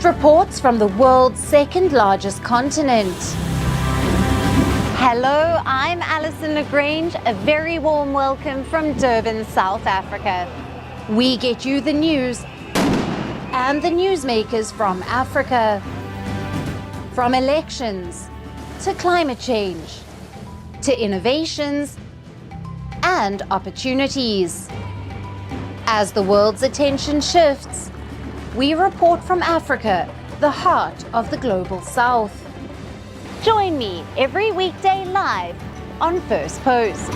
reports from the world's second largest continent. Hello, I'm Alison Lagrange. A very warm welcome from Durban, South Africa. We get you the news and the newsmakers from Africa. From elections to climate change to innovations and opportunities. As the world's attention shifts, we report from Africa, the heart of the global south. Join me every weekday live on First Post.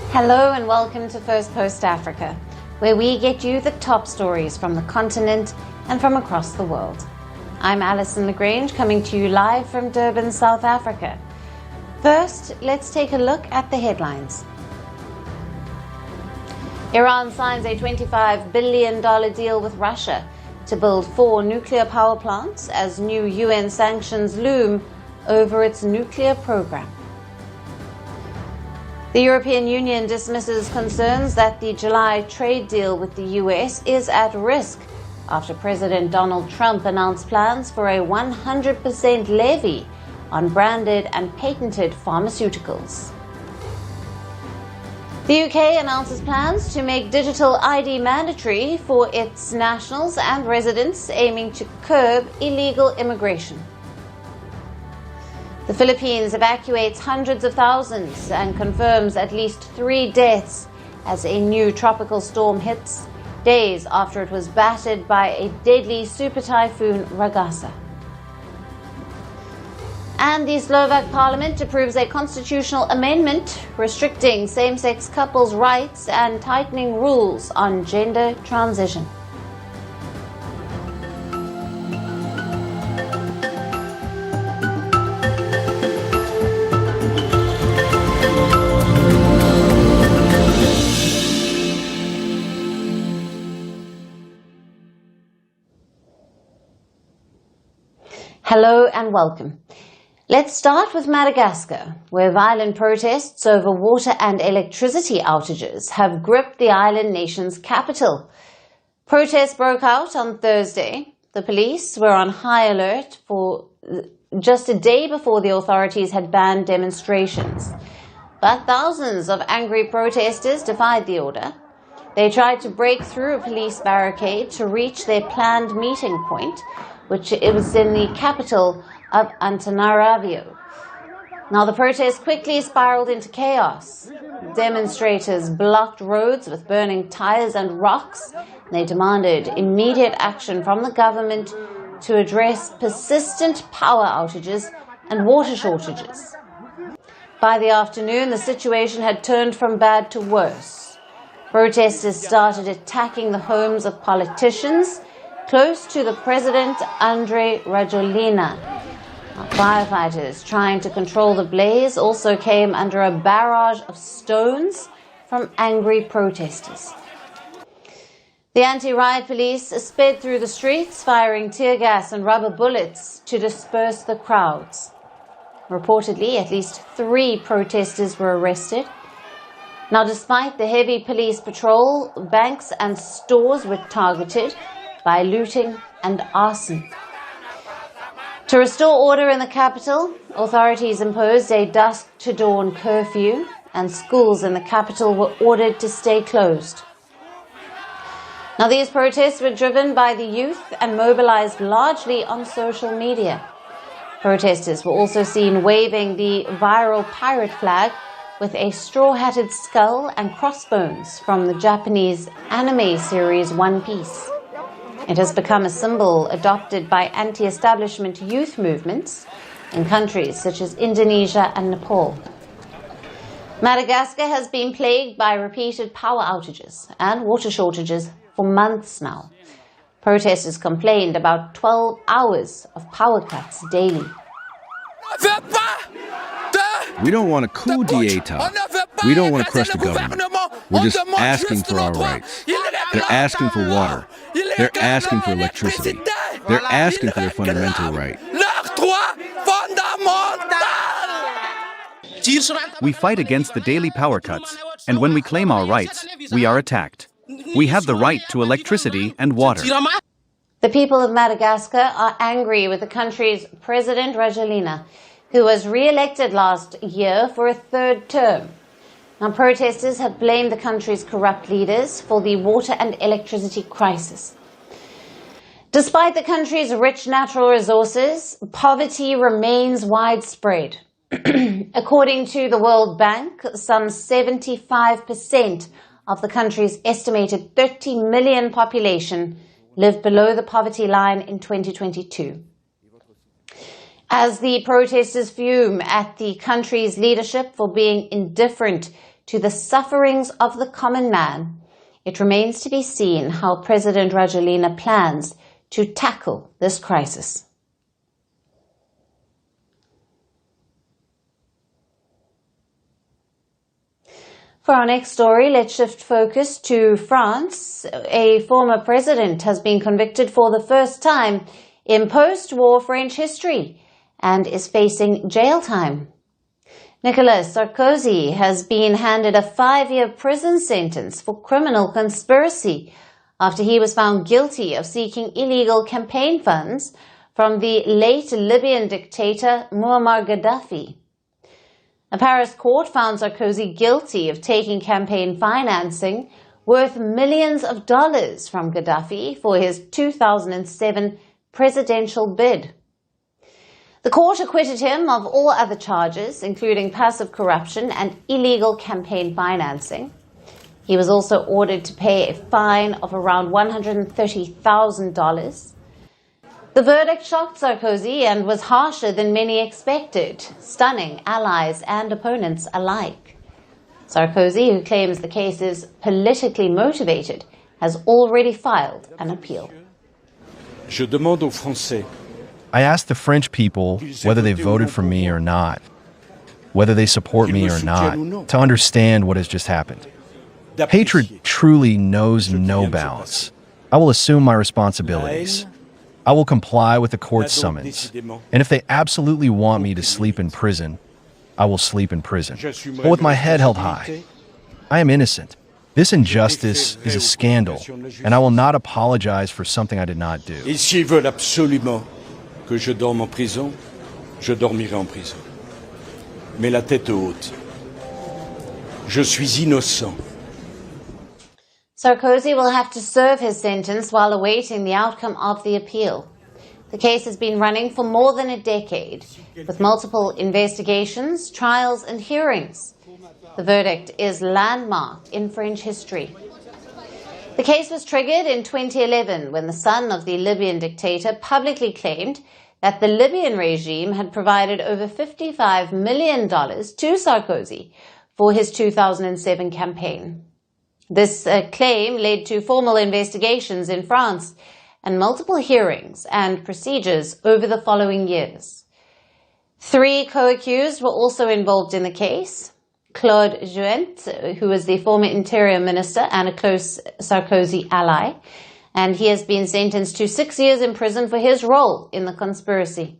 Hello and welcome to First Post Africa, where we get you the top stories from the continent and from across the world. I'm Alison Lagrange, coming to you live from Durban, South Africa. First, let's take a look at the headlines. Iran signs a $25 billion deal with Russia to build 4 nuclear power plants as new UN sanctions loom over its nuclear program. The European Union dismisses concerns that the July trade deal with the US is at risk after President Donald Trump announced plans for a 100% levy on branded and patented pharmaceuticals. The UK announces plans to make digital ID mandatory for its nationals and residents, aiming to curb illegal immigration. The Philippines evacuates hundreds of thousands and confirms at least 3 deaths as a new tropical storm hits, days after it was battered by a deadly super typhoon Ragasa. And the Slovak parliament approves a constitutional amendment restricting same-sex couples' rights and tightening rules on gender transition. Hello and welcome. Let's start with Madagascar, where violent protests over water and electricity outages have gripped the island nation's capital. Protests broke out on Thursday. The police were on high alert for just a day before the authorities had banned demonstrations. But thousands of angry protesters defied the order. They tried to break through a police barricade to reach their planned meeting point, which it was in the capital of Antananarivo. Now the protest quickly spiraled into chaos. Demonstrators blocked roads with burning tires and rocks. They demanded immediate action from the government to address persistent power outages and water shortages. By the afternoon, the situation had turned from bad to worse. Protesters started attacking the homes of politicians close to the President Andry Rajoelina. Firefighters trying to control the blaze also came under a barrage of stones from angry protesters. The anti-riot police sped through the streets, firing tear gas and rubber bullets to disperse the crowds. Reportedly, at least 3 protesters were arrested. Now, despite the heavy police patrol, banks and stores were targeted by looting and arson. To restore order in the capital, authorities imposed a dusk-to-dawn curfew, and schools in the capital were ordered to stay closed. Now, these protests were driven by the youth and mobilized largely on social media. Protesters were also seen waving the viral pirate flag with a straw-hatted skull and crossbones from the Japanese anime series One Piece. It has become a symbol adopted by anti-establishment youth movements in countries such as Indonesia and Nepal. Madagascar has been plagued by repeated power outages and water shortages for months now. Protesters complained about 12 hours of power cuts daily. We don't want a coup d'etat. We don't want to crush the government. We're just asking for our rights. They're asking for water. They're asking for electricity. They're asking for their fundamental right. We fight against the daily power cuts, and when we claim our rights, we are attacked. We have the right to electricity and water. The people of Madagascar are angry with the country's President Rajoelina, who was re-elected last year for a third term. Now, protesters have blamed the country's corrupt leaders for the water and electricity crisis. Despite the country's rich natural resources, poverty remains widespread. According to the World Bank, some 75% of the country's estimated 30 million population lived below the poverty line in 2022. As the protesters fume at the country's leadership for being indifferent to the sufferings of the common man, it remains to be seen how President Rajoelina plans to tackle this crisis. For our next story, let's shift focus to France. A former president has been convicted for the first time in post-war French history and is facing jail time. Nicolas Sarkozy has been handed a 5-year prison sentence for criminal conspiracy after he was found guilty of seeking illegal campaign funds from the late Libyan dictator Muammar Gaddafi. A Paris court found Sarkozy guilty of taking campaign financing worth millions of dollars from Gaddafi for his 2007 presidential bid. The court acquitted him of all other charges, including passive corruption and illegal campaign financing. He was also ordered to pay a fine of around $130,000. The verdict shocked Sarkozy and was harsher than many expected, stunning allies and opponents alike. Sarkozy, who claims the case is politically motivated, has already filed an appeal. I asked the French people whether they voted for me or not, whether they support me or not, to understand what has just happened. Hatred truly knows no bounds. I will assume my responsibilities. I will comply with the court's summons. And if they absolutely want me to sleep in prison, I will sleep in prison, but with my head held high. I am innocent. This injustice is a scandal, and I will not apologize for something I did not do. Et s'ils veulent absolument que je dorme en prison, je dormirai en prison. Mais la tête haute. Je suis innocent. Sarkozy will have to serve his sentence while awaiting the outcome of the appeal. The case has been running for more than a decade, with multiple investigations, trials and hearings. The verdict is landmark in French history. The case was triggered in 2011 when the son of the Libyan dictator publicly claimed that the Libyan regime had provided over $55 million to Sarkozy for his 2007 campaign. This claim led to formal investigations in France and multiple hearings and procedures over the following years. 3 co-accused were also involved in the case. Claude Jouent, who was the former interior minister and a close Sarkozy ally, and he has been sentenced to 6 years in prison for his role in the conspiracy.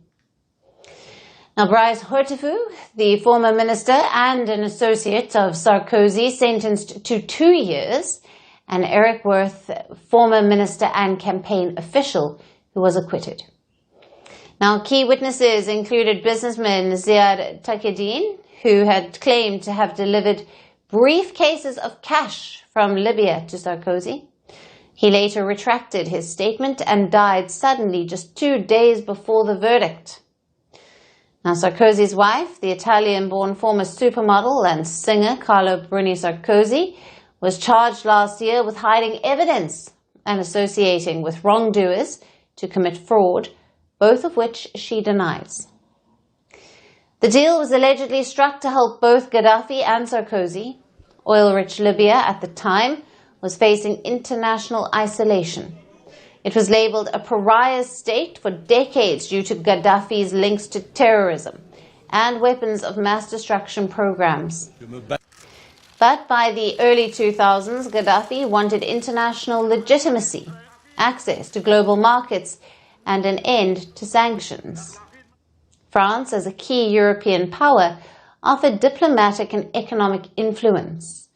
Now, Brice Hortefeux, the former minister and an associate of Sarkozy, sentenced to 2 years, and Eric Wirth, former minister and campaign official, who was acquitted. Now, key witnesses included businessman Ziad Taqeddine, who had claimed to have delivered briefcases of cash from Libya to Sarkozy. He later retracted his statement and died suddenly just 2 days before the verdict. Now, Sarkozy's wife, the Italian-born former supermodel and singer Carla Bruni Sarkozy, was charged last year with hiding evidence and associating with wrongdoers to commit fraud, both of which she denies. The deal was allegedly struck to help both Gaddafi and Sarkozy. Oil-rich Libya at the time was facing international isolation. It was labeled a pariah state for decades due to Gaddafi's links to terrorism and weapons of mass destruction programs. But by the early 2000s, Gaddafi wanted international legitimacy, access to global markets, and an end to sanctions. France, as a key European power, offered diplomatic and economic influence.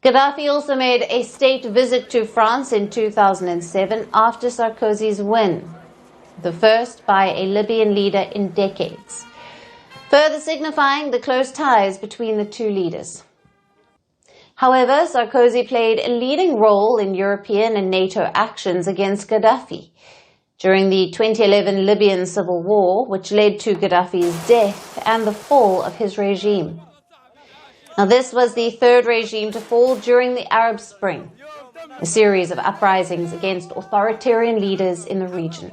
Gaddafi also made a state visit to France in 2007 after Sarkozy's win, the first by a Libyan leader in decades, further signifying the close ties between the two leaders. However, Sarkozy played a leading role in European and NATO actions against Gaddafi during the 2011 Libyan civil war, which led to Gaddafi's death and the fall of his regime. Now, this was the third regime to fall during the Arab Spring, a series of uprisings against authoritarian leaders in the region.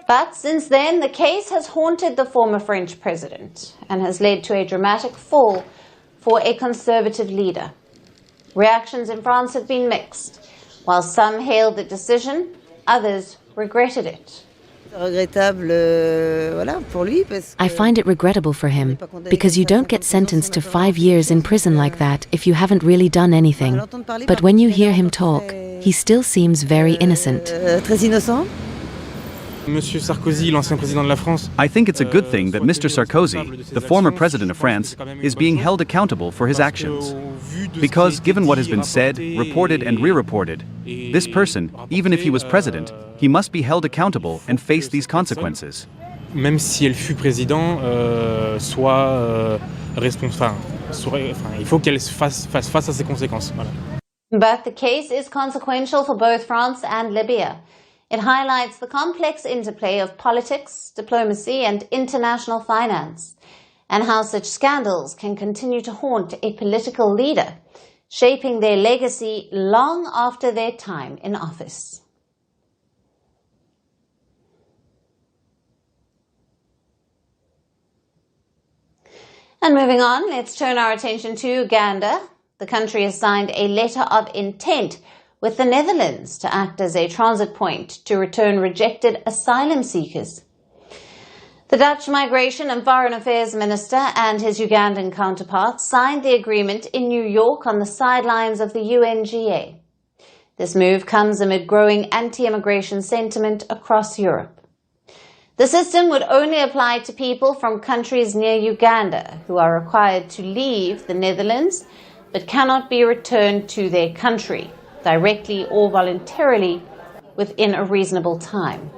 But since then, the case has haunted the former French president and has led to a dramatic fall for a conservative leader. Reactions in France have been mixed. While some hailed the decision, others regretted it. I find it regrettable for him, because you don't get sentenced to 5 years in prison like that if you haven't really done anything. But when you hear him talk, he still seems very innocent. I think it's a good thing that Mr. Sarkozy, the former president of France, is being held accountable for his actions. Because given what has been said, reported and re-reported, this person, even if he was president, he must be held accountable and face these consequences. Même si elle fut président, soit responsable. Il faut qu'elle fasse face à ses conséquences. Voilà. But the case is consequential for both France and Libya. It highlights the complex interplay of politics, diplomacy, and international finance, and how such scandals can continue to haunt a political leader, shaping their legacy long after their time in office. And moving on, let's turn our attention to Uganda. The country has signed a letter of intent with the Netherlands to act as a transit point to return rejected asylum seekers. The Dutch Migration and Foreign Affairs Minister and his Ugandan counterpart signed the agreement in New York on the sidelines of the UNGA. This move comes amid growing anti-immigration sentiment across Europe. The system would only apply to people from countries near Uganda who are required to leave the Netherlands but cannot be returned to their country, directly or voluntarily, within a reasonable time.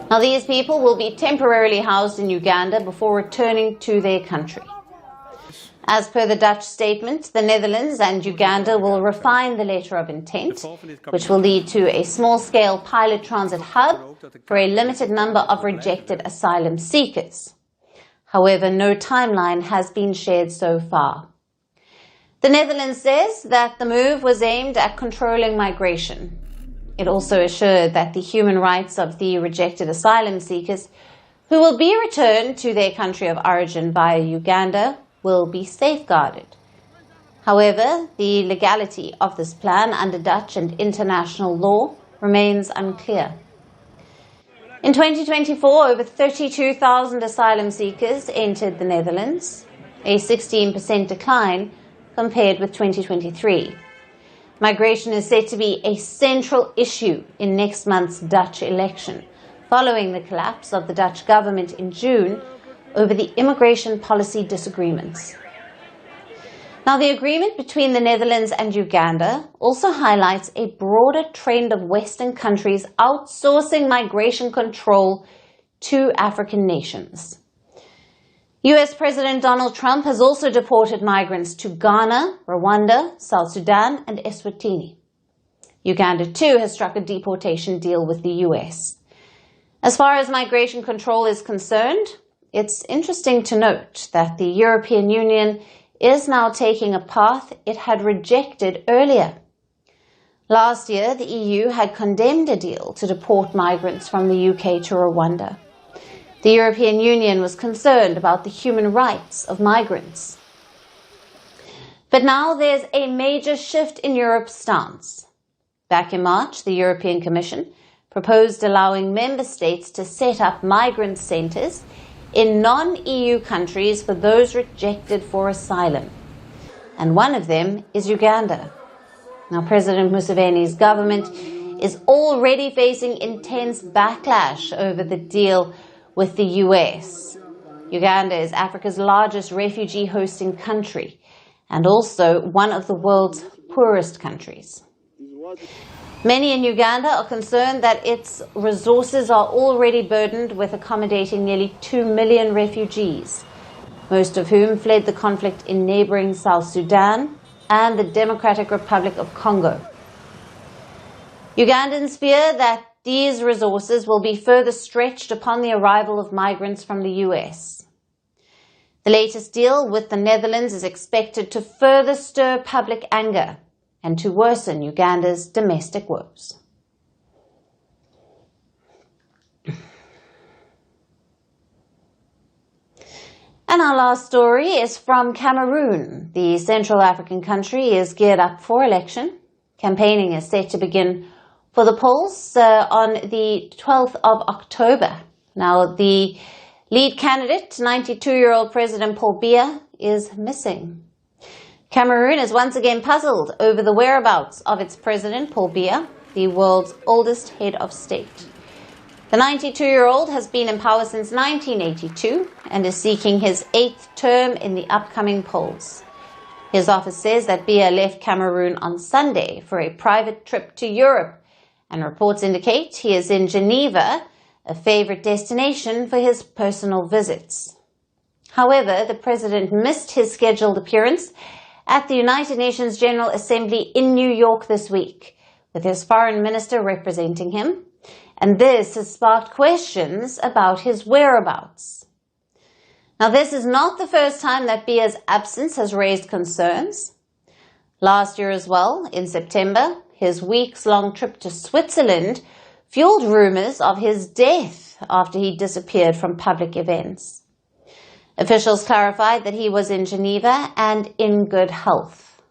Now, these people will be temporarily housed in Uganda before returning to their country. As per the Dutch statement, the Netherlands and Uganda will refine the letter of intent, which will lead to a small-scale pilot transit hub for a limited number of rejected asylum seekers. However, no timeline has been shared so far. The Netherlands says that the move was aimed at controlling migration. It also assured that the human rights of the rejected asylum seekers who will be returned to their country of origin via Uganda will be safeguarded. However, the legality of this plan under Dutch and international law remains unclear. In 2024, over 32,000 asylum seekers entered the Netherlands, a 16% decline compared with 2023. Migration is set to be a central issue in next month's Dutch election, following the collapse of the Dutch government in June over the immigration policy disagreements. Now, the agreement between the Netherlands and Uganda also highlights a broader trend of Western countries outsourcing migration control to African nations. US President Donald Trump has also deported migrants to Ghana, Rwanda, South Sudan, and Eswatini. Uganda, too, has struck a deportation deal with the US. As far as migration control is concerned, it's interesting to note that the European Union is now taking a path it had rejected earlier. Last year, the EU had condemned a deal to deport migrants from the UK to Rwanda. The European Union was concerned about the human rights of migrants. But now there's a major shift in Europe's stance. Back in March, the European Commission proposed allowing member states to set up migrant centres in non-EU countries for those rejected for asylum. And one of them is Uganda. Now, President Museveni's government is already facing intense backlash over the deal with the US. Uganda is Africa's largest refugee hosting country and also one of the world's poorest countries. Many in Uganda are concerned that its resources are already burdened with accommodating nearly 2 million refugees, most of whom fled the conflict in neighboring South Sudan and the Democratic Republic of Congo. Ugandans fear that these resources will be further stretched upon the arrival of migrants from the US. The latest deal with the Netherlands is expected to further stir public anger and to worsen Uganda's domestic woes. And our last story is from Cameroon. The Central African country is geared up for election. Campaigning is set to begin for the polls on the 12th of October. Now, the lead candidate, 92-year-old President Paul Biya, is missing. Cameroon is once again puzzled over the whereabouts of its president, Paul Biya, the world's oldest head of state. The 92-year-old has been in power since 1982 and is seeking his 8th term in the upcoming polls. His office says that Biya left Cameroon on Sunday for a private trip to Europe, and reports indicate he is in Geneva, a favorite destination for his personal visits. However, the president missed his scheduled appearance at the United Nations General Assembly in New York this week, with his foreign minister representing him, and this has sparked questions about his whereabouts. Now, this is not the first time that Biya's absence has raised concerns. Last year as well, in September, his weeks-long trip to Switzerland fueled rumors of his death after he disappeared from public events. Officials clarified that he was in Geneva and in good health.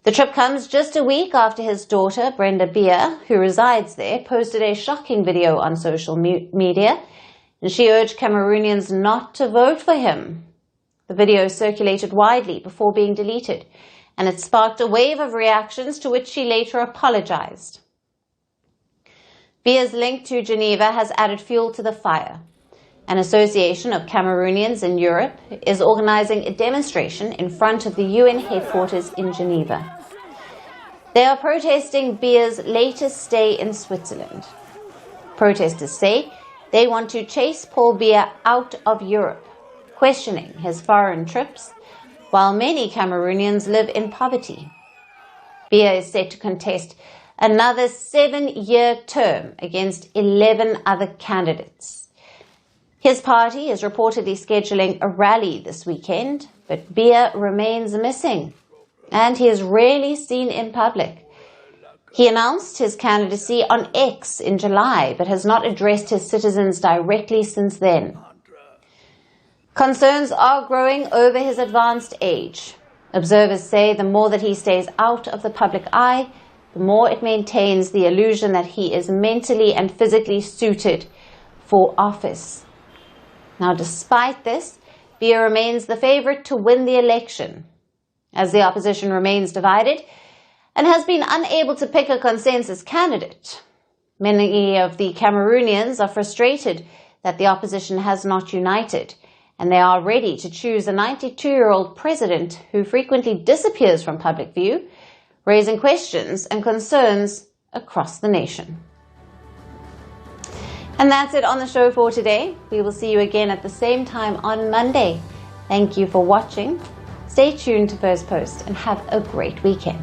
The trip comes just a week after his daughter, Brenda Biya, who resides there, posted a shocking video on social media, and she urged Cameroonians not to vote for him. The video circulated widely before being deleted, and it sparked a wave of reactions to which she later apologized. Biya's link to Geneva has added fuel to the fire. An association of Cameroonians in Europe is organizing a demonstration in front of the UN headquarters in Geneva. They are protesting Biya's latest stay in Switzerland. Protesters say they want to chase Paul Biya out of Europe, questioning his foreign trips, while many Cameroonians live in poverty. Biya is set to contest another 7-year term against 11 other candidates. His party is reportedly scheduling a rally this weekend, but Biya remains missing, and he is rarely seen in public. He announced his candidacy on X in July, but has not addressed his citizens directly since then. Concerns are growing over his advanced age. Observers say the more that he stays out of the public eye, the more it maintains the illusion that he is mentally and physically suited for office. Now, despite this, Biya remains the favorite to win the election, as the opposition remains divided and has been unable to pick a consensus candidate. Many of the Cameroonians are frustrated that the opposition has not united, and they are ready to choose a 92-year-old president who frequently disappears from public view, raising questions and concerns across the nation. And that's it on the show for today. We will see you again at the same time on Monday. Thank you for watching. Stay tuned to Firstpost and have a great weekend.